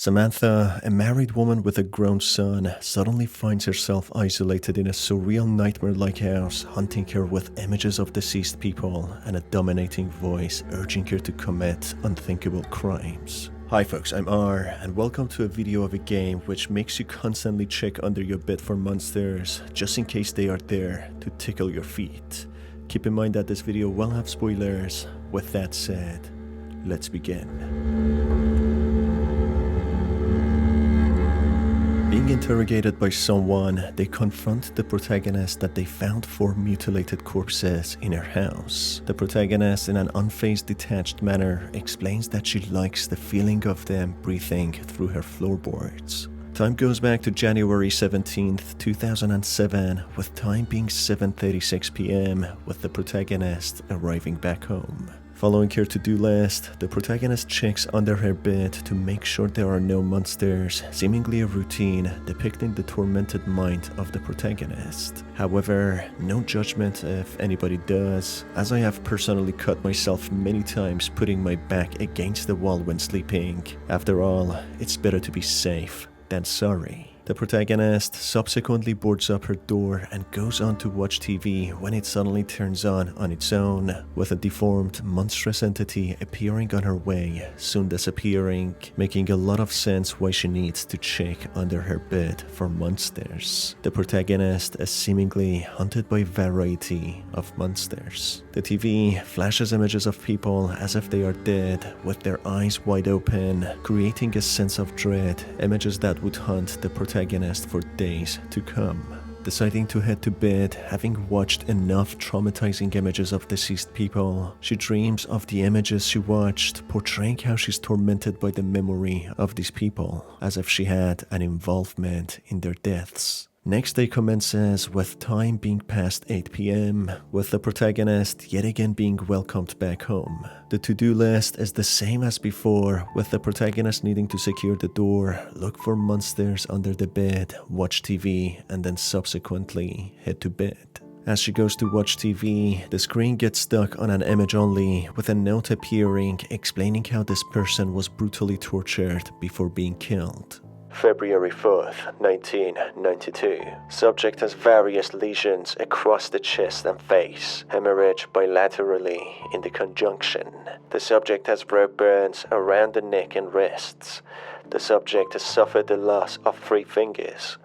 Samantha, a married woman with a grown son, suddenly finds herself isolated in a surreal nightmare-like house, haunting her with images of deceased people and a dominating voice urging her to commit unthinkable crimes. Hi folks, I'm R, and welcome to a video of a game which makes you constantly check under your bed for monsters, just in case they are there to tickle your feet. Keep in mind that this video will have spoilers. With that said, let's begin. Being interrogated by someone, they confront the protagonist that they found 4 mutilated corpses in her house. The protagonist, in an unfazed, detached manner, explains that she likes the feeling of them breathing through her floorboards. Time goes back to January 17th, 2007, with time being 7:36 p.m, with the protagonist arriving back home. Following her to-do list, the protagonist checks under her bed to make sure there are no monsters, seemingly a routine depicting the tormented mind of the protagonist. However, no judgment if anybody does, as I have personally cut myself many times putting my back against the wall when sleeping. After all, it's better to be safe than sorry. The protagonist subsequently boards up her door and goes on to watch TV when it suddenly turns on its own, with a deformed, monstrous entity appearing on her way, soon disappearing, making a lot of sense why she needs to check under her bed for monsters. The protagonist is seemingly haunted by a variety of monsters. The TV flashes images of people as if they are dead, with their eyes wide open, creating a sense of dread, images that would haunt the protagonist for days to come. Deciding to head to bed, having watched enough traumatizing images of deceased people, she dreams of the images she watched, portraying how she's tormented by the memory of these people, as if she had an involvement in their deaths. Next day commences with time being past 8 p.m, with the protagonist yet again being welcomed back home. The to-do list is the same as before, with the protagonist needing to secure the door, look for monsters under the bed, watch TV, and then subsequently head to bed. As she goes to watch TV, the screen gets stuck on an image only, with a note appearing explaining how this person was brutally tortured before being killed. February 4th, 1992. Subject has various lesions across the chest and face, hemorrhage bilaterally in the conjunction. The subject has rare burns around the neck and wrists. The subject has suffered the loss of 3 fingers.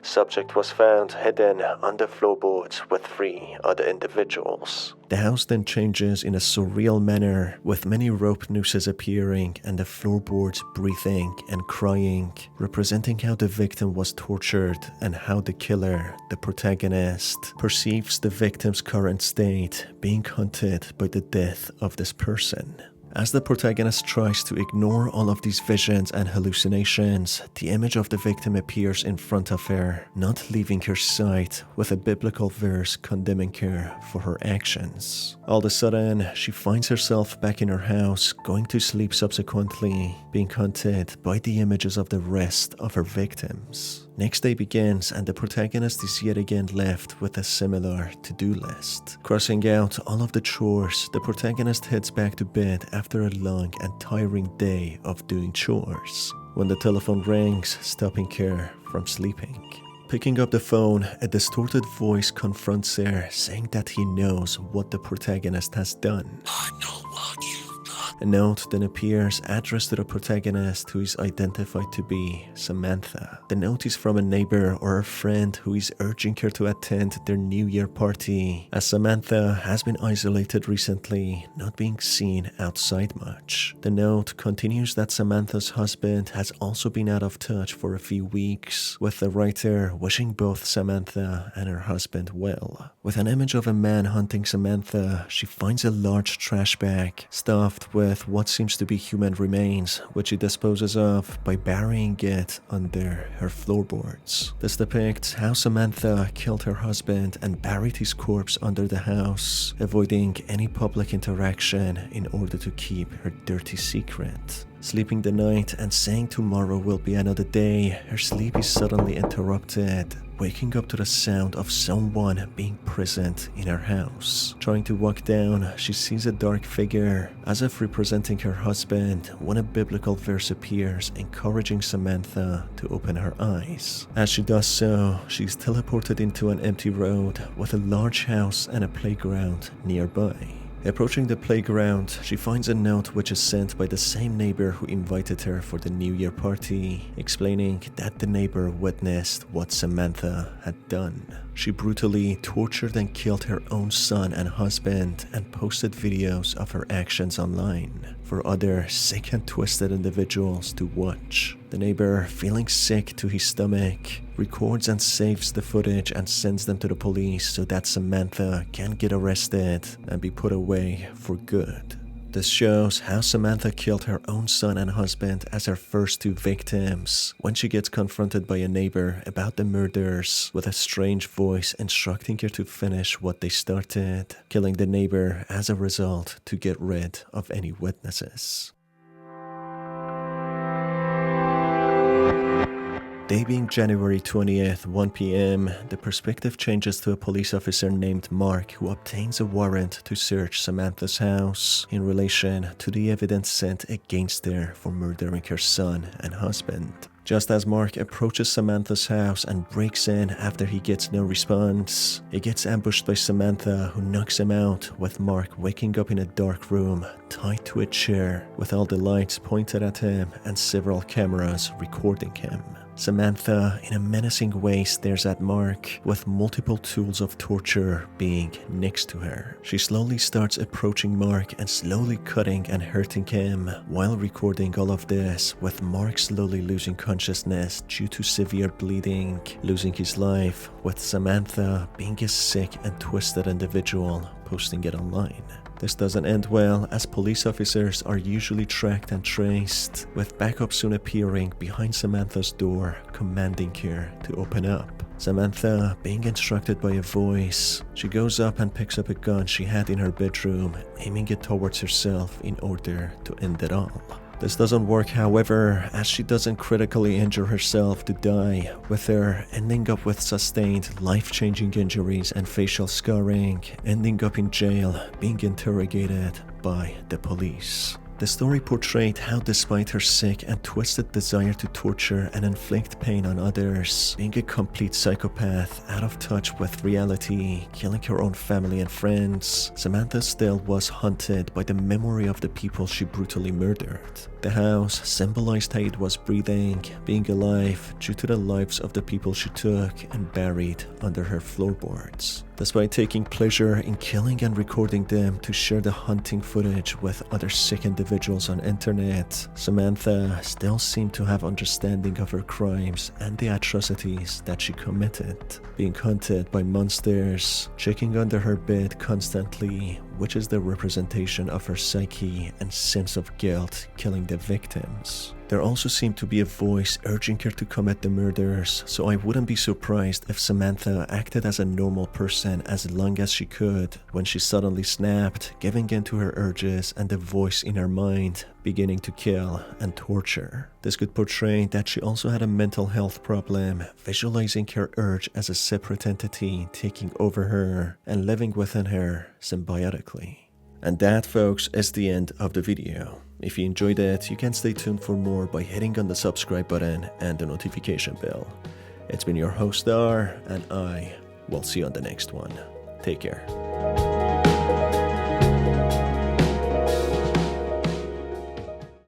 Subject was found hidden under floorboards with 3 other individuals. The house then changes in a surreal manner, with many rope nooses appearing and the floorboards breathing and crying, representing how the victim was tortured and how the killer, the protagonist, perceives the victim's current state, being haunted by the death of this person. As the protagonist tries to ignore all of these visions and hallucinations, the image of the victim appears in front of her, not leaving her sight, with a biblical verse condemning her for her actions. All of a sudden, she finds herself back in her house, going to sleep subsequently, being haunted by the images of the rest of her victims. Next day begins and the protagonist is yet again left with a similar to-do list. Crossing out all of the chores, the protagonist heads back to bed after a long and tiring day of doing chores, when the telephone rings, stopping her from sleeping. Picking up the phone, a distorted voice confronts her, saying that he knows what the protagonist has done. I know what you've done. A note then appears addressed to the protagonist, who is identified to be Samantha. The note is from a neighbor or a friend who is urging her to attend their New Year party, as Samantha has been isolated recently, not being seen outside much. The note continues that Samantha's husband has also been out of touch for a few weeks, with the writer wishing both Samantha and her husband well. With an image of a man hunting Samantha, she finds a large trash bag stuffed with what seems to be human remains, which she disposes of by burying it under her floorboards. This depicts how Samantha killed her husband and buried his corpse under the house, avoiding any public interaction in order to keep her dirty secret. Sleeping the night and saying tomorrow will be another day, her sleep is suddenly interrupted, waking up to the sound of someone being present in her house. Trying to walk down, she sees a dark figure. As if representing her husband, when a biblical verse appears encouraging Samantha to open her eyes. As she does so, she's teleported into an empty road with a large house and a playground nearby. Approaching the playground, she finds a note which is sent by the same neighbor who invited her for the New Year party, explaining that the neighbor witnessed what Samantha had done. She brutally tortured and killed her own son and husband and posted videos of her actions online for other sick and twisted individuals to watch. The neighbor, feeling sick to his stomach, records and saves the footage and sends them to the police so that Samantha can get arrested and be put away for good. This shows how Samantha killed her own son and husband as her first two victims when she gets confronted by a neighbor about the murders with a strange voice instructing her to finish what they started, killing the neighbor as a result to get rid of any witnesses. Day being January 20th, 1 p.m., the perspective changes to a police officer named Mark who obtains a warrant to search Samantha's house in relation to the evidence sent against her for murdering her son and husband. Just as Mark approaches Samantha's house and breaks in after he gets no response, he gets ambushed by Samantha, who knocks him out, with Mark waking up in a dark room tied to a chair with all the lights pointed at him and several cameras recording him. Samantha, in a menacing way, stares at Mark, with multiple tools of torture being next to her. She slowly starts approaching Mark and slowly cutting and hurting him, while recording all of this, with Mark slowly losing consciousness due to severe bleeding, losing his life, with Samantha being a sick and twisted individual posting it online. This doesn't end well, as police officers are usually tracked and traced, with backup soon appearing behind Samantha's door, commanding her to open up. Samantha, being instructed by a voice, she goes up and picks up a gun she had in her bedroom, aiming it towards herself in order to end it all. This doesn't work, however, as she doesn't critically injure herself to die, with her ending up with sustained life-changing injuries and facial scarring, ending up in jail, being interrogated by the police. The story portrayed how, despite her sick and twisted desire to torture and inflict pain on others, being a complete psychopath, out of touch with reality, killing her own family and friends, Samantha still was haunted by the memory of the people she brutally murdered. The house symbolized how it was breathing, being alive due to the lives of the people she took and buried under her floorboards. Despite taking pleasure in killing and recording them to share the haunting footage with other sick individuals on internet, Samantha still seemed to have understanding of her crimes and the atrocities that she committed. Being haunted by monsters, checking under her bed constantly, which is the representation of her psyche and sense of guilt killing the victims. There also seemed to be a voice urging her to commit the murders, so I wouldn't be surprised if Samantha acted as a normal person as long as she could, when she suddenly snapped, giving in to her urges and the voice in her mind beginning to kill and torture. This could portray that she also had a mental health problem, visualizing her urge as a separate entity taking over her and living within her symbiotically. And that, folks, is the end of the video. If you enjoyed it, you can stay tuned for more by hitting on the subscribe button and the notification bell. It's been your host, Dar, and I will see you on the next one. Take care.